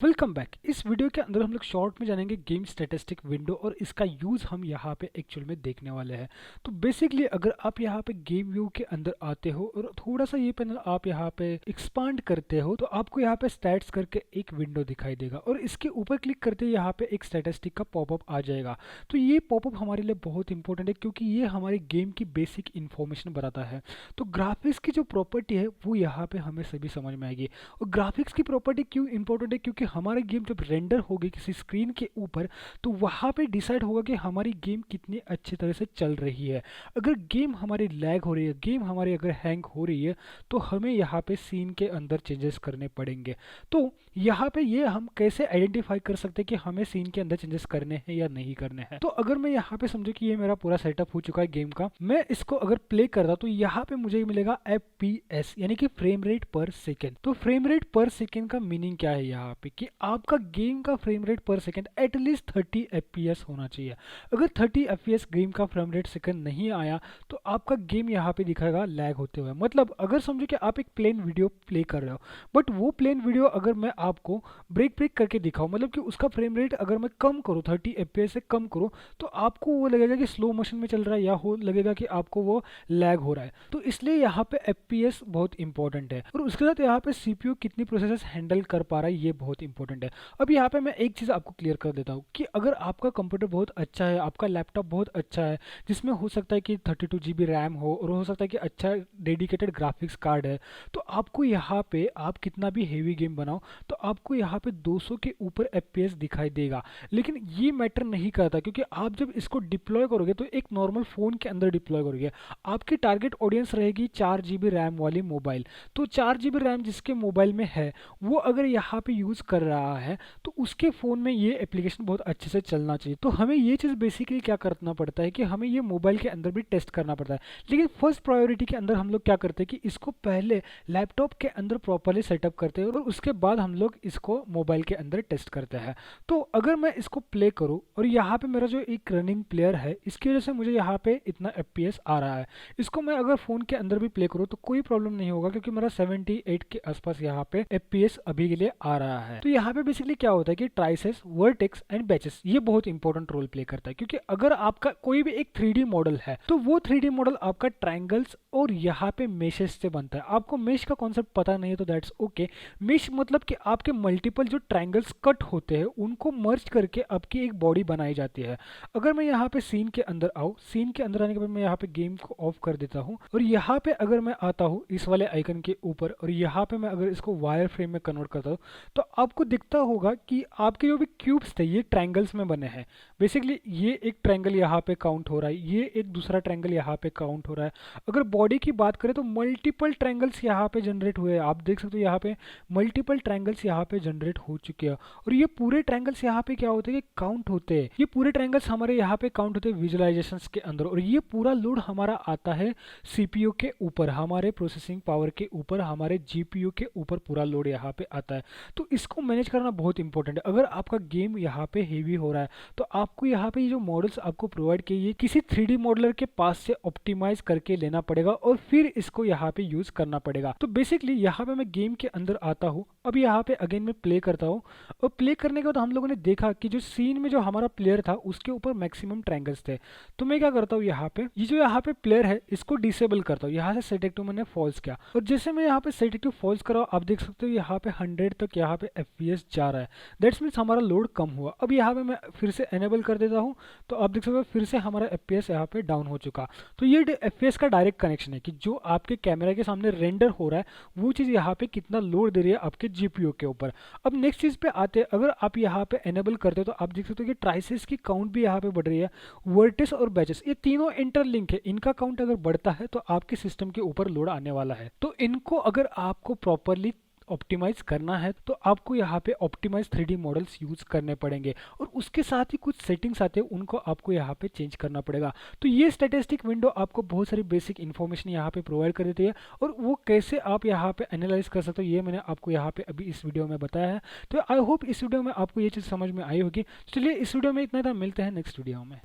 Welcome back. इस video के अंदर हम लोग शॉर्ट में जानेंगे गेम स्टैटिस्टिक विंडो और इसका यूज़ हम यहाँ पे एक्चुअल में देखने वाले हैं। तो बेसिकली अगर आप यहाँ पे गेम व्यू के अंदर आते हो और थोड़ा सा ये पैनल आप यहाँ पे एक्सपांड करते हो तो आपको यहाँ पे स्टैट्स करके एक विंडो दिखाई देगा और इसके ऊपर क्लिक करते ही यहाँ पे एक स्टैटिस्टिक का पॉपअप आ जाएगा। तो ये पॉपअप हमारे लिए बहुत इंपॉर्टेंट है क्योंकि ये हमारे गेम की बेसिक इन्फॉर्मेशन बताता है। तो ग्राफिक्स की जो प्रॉपर्टी है वो यहाँ पे हमें सभी समझ में आएगी। और ग्राफिक्स की प्रॉपर्टी क्यों इंपॉर्टेंट है, क्योंकि हमारी गेम जब रेंडर होगी किसी स्क्रीन के ऊपर तो वहाँ पे डिसाइड होगा कि हमारी गेम कितनी अच्छी तरह से चल रही है। अगर गेम हमारी लैग हो रही है, गेम हमारी अगर हैंग हो रही है तो हमें यहाँ पे सीन के अंदर चेंजेस करने पड़ेंगे। तो यहाँ पे ये हम कैसे आइडेंटिफाई कर सकते हैं कि हमें सीन के अंदर चेंजेस करने हैं या नहीं करने हैं। तो अगर मैं यहाँ पे समझो कि ये मेरा पूरा सेटअप हो चुका है गेम का, मैं इसको अगर प्ले करता तो यहाँ पे मुझे मिलेगा FPS यानी कि फ्रेम रेट पर सेकेंड। तो फ्रेम रेट पर सेकेंड का मीनिंग क्या है यहाँ पे कि आपका गेम का फ्रेम रेट पर सेकेंड एटलीस्ट 30 FPS होना चाहिए। अगर 30 FPS गेम का फ्रेम रेट सेकेंड नहीं आया तो आपका गेम यहाँ पे दिखाएगा लैग होते हुए। मतलब अगर समझो कि आप एक प्लेन वीडियो प्ले कर रहे हो बट वो प्लेन वीडियो अगर मैं आपको ब्रेक करके दिखाऊं, मतलब कि उसका फ्रेम रेट अगर मैं कम करूँ 30 FPS से कम करूँ तो आपको वो लगेगा कि स्लो मोशन में चल रहा है या हो लगेगा कि आपको वो लैग हो रहा है। तो इसलिए यहाँ पे FPS बहुत इंपॉर्टेंट है और उसके साथ यहाँ पे CPU कितनी प्रोसेसर्स हैंडल कर पा रहा है ये बहुत इंपॉर्टेंट है। अब यहाँ पे मैं एक चीज़ आपको क्लियर कर देता हूँ कि अगर आपका कंप्यूटर बहुत अच्छा है, आपका लैपटॉप बहुत अच्छा है जिसमें हो सकता है कि 32 GB रैम हो और हो सकता है कि अच्छा डेडिकेटेड ग्राफिक्स कार्ड है, तो आपको यहाँ पे आप कितना भी हेवी गेम बनाओ तो आपको यहाँ पे 200 के ऊपर FPS दिखाई देगा। लेकिन ये मैटर नहीं करता क्योंकि आप जब इसको डिप्लॉय करोगे तो एक नॉर्मल फ़ोन के अंदर डिप्लॉय करोगे, आपकी टारगेट ऑडियंस रहेगी 4 GB रैम वाली मोबाइल। तो 4 GB रैम जिसके मोबाइल में है वो अगर यहाँ पे यूज़ कर रहा है तो उसके फ़ोन में ये एप्लीकेशन बहुत अच्छे से चलना चाहिए। तो हमें ये चीज़ बेसिकली क्या करना पड़ता है कि हमें ये मोबाइल के अंदर भी टेस्ट करना पड़ता है। लेकिन फर्स्ट प्रायोरिटी के अंदर हम लोग क्या करते हैं कि इसको पहले लैपटॉप के अंदर प्रॉपरली सेटअप करते हैं और उसके बाद हम लोग इसको मोबाइल के अंदर टेस्ट करते हैं। तो अगर मैं इसको प्ले करूँ और यहाँ पे मेरा जो एक रनिंग प्लेयर है इसकी वजह से मुझे यहाँ पे इतना FPS आ रहा है, इसको मैं अगर फ़ोन के अंदर भी प्ले करूँ तो कोई प्रॉब्लम नहीं होगा क्योंकि मेरा 78 के आसपास यहाँ पे FPS अभी के लिए आ रहा है। तो यहाँ पे बेसिकली क्या होता है कि ट्राइसेस, वर्टेक्स एंड बैचेस ये बहुत इंपॉर्टेंट रोल प्ले करता है क्योंकि अगर आपका कोई भी एक 3D मॉडल है तो वो 3D मॉडल आपका ट्रायंगल्स और यहाँ पे मेशेस से बनता है। आपको मेश का कॉन्सेप्ट पता नहीं है तो दैट्स ओके। मेश मतलब कि आपके मल्टीपल जो ट्रायंगल्स कट होते हैं उनको मर्ज करके आपकी एक बॉडी बनाई जाती है। अगर मैं यहाँ पे सीन के अंदर आऊँ, सीन के अंदर आने के बाद मैं यहाँ पे गेम को ऑफ कर देता हूँ और यहाँ पे अगर मैं आता हूँ इस वाले आइकन के ऊपर और यहाँ पे मैं अगर इसको वायर फ्रेम में कन्वर्ट करता हूँ तो आपको दिखता होगा कि आपके जो भी क्यूब्स थे ये ट्रायंगल्स में बने हैं। बेसिकली ये एक ट्रायंगल यहाँ पे काउंट हो रहा है, ये एक दूसरा ट्रायंगल यहाँ पे काउंट हो रहा है। अगर बॉडी की बात करें तो मल्टीपल ट्रायंगल्स यहाँ पे जनरेट हुए हैं, आप देख सकते हो यहाँ पे मल्टीपल ट्रायंगल्स यहाँ पे जनरेट हो चुके हैं और ये पूरे ट्रायंगल्स यहाँ पे क्या होते हैं कि काउंट होते हैं। ये पूरे ट्रायंगल्स हमारे यहाँ पे काउंट होते हैं विजुअलाइजेशंस के अंदर और ये पूरा लोड हमारा आता है CPU के ऊपर, हमारे प्रोसेसिंग पावर के ऊपर, हमारे GPU के ऊपर पूरा लोड यहाँ पे आता है। तो इसको मैनेज करना बहुत इंपॉर्टेंट है। अगर आपका गेम यहाँ पे हेवी हो रहा है तो आपको यहाँ पे ये जो मॉडल्स आपको प्रोवाइड किए ये किसी 3D मॉडलर के पास से ऑप्टिमाइज करके लेना पड़ेगा और फिर इसको यहाँ पे यूज करना पड़ेगा। तो बेसिकली यहाँ पे मैं गेम के अंदर आता हूँ, अब यहाँ पे अगेन मैं प्ले करता हूँ और प्ले करने के बाद हम लोगों ने देखा कि जो सीन में जो हमारा प्लेयर था उसके ऊपर मैक्सिमम ट्रायंगल्स थे। तो मैं क्या करता हूँ यहाँ पे ये जो यहाँ पे प्लेयर है इसको डिसेबल करता हूँ, यहाँ से सेट एक्टिव मैंने फॉल्स किया और जैसे मैं यहाँ पे सेट एक्टिव फॉल्स करा आप देख सकते हो यहाँ पे 100 तक यहाँ पे FPS जा रहा है। दैट्स मीन्स हमारा लोड कम हुआ। अब यहाँ पे मैं फिर से एनेबल कर देता हूँ तो आप देख सकते हो फिर से हमारा FPS यहाँ पे डाउन हो चुका। तो ये FPS का डायरेक्ट कनेक्शन है कि जो आपके कैमरा के सामने रेंडर हो रहा है वो चीज़ यहाँ पे कितना लोड दे रही है आपके GPU के ऊपर। अब नेक्स्ट चीज़ पे आते हैं, अगर आप यहाँ पे एनेबल करते हो तो आप देख सकते हो कि ट्राइसेस की काउंट भी यहाँ पे बढ़ रही है, वर्टिस और बैचेस ये तीनों इंटरलिंक है, इनका काउंट अगर बढ़ता है तो आपके सिस्टम के ऊपर लोड आने वाला है। तो इनको अगर आपको प्रॉपरली ऑप्टिमाइज करना है तो आपको यहाँ पे ऑप्टिमाइज 3D मॉडल्स यूज करने पड़ेंगे और उसके साथ ही कुछ सेटिंग्स आते हैं उनको आपको यहाँ पे चेंज करना पड़ेगा। तो ये स्टैटिस्टिक विंडो आपको बहुत सारी बेसिक इन्फॉर्मेशन यहाँ पे प्रोवाइड कर देती है और वो कैसे आप यहाँ पे एनालाइज कर सकते हो ये मैंने आपको यहाँ पे अभी इस वीडियो में बताया है। तो आई होप इस वीडियो में आपको ये चीज़ समझ में आई होगी। चलिए इस वीडियो में इतना था, मिलते हैं नेक्स्ट वीडियो में।